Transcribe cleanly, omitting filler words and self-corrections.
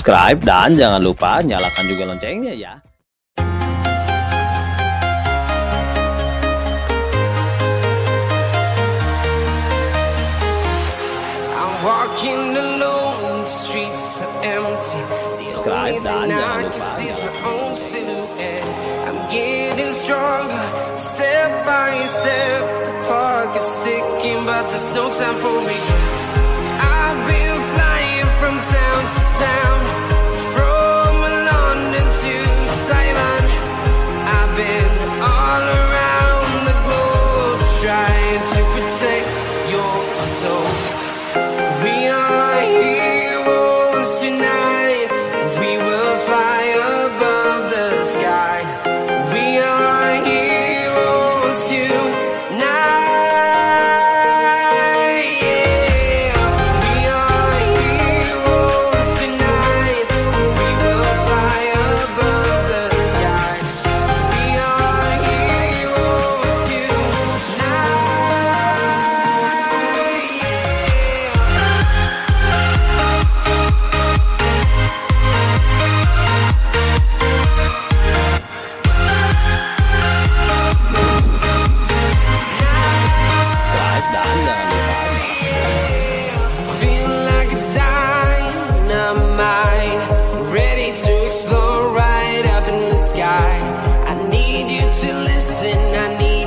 subscribe dan jangan lupa nyalakan juga loncengnya ya. Walking alone, the streets are empty. The only thing I can see is my own silhouette. I'm getting stronger, step by step. The clock is ticking, but there's no time for regrets. I've been flying from town to town, from London to Taiwan. I've been all around the globe, trying to protect your soul. We are heroes tonight. We will fly above the sky. We are heroes tonight. Yeah. We are heroes tonight. We will fly above the sky. We are heroes tonight. Subscribe dan jangan lupa. Feel like a dynamite, ready to explode right up in the sky. I need you to listen, I need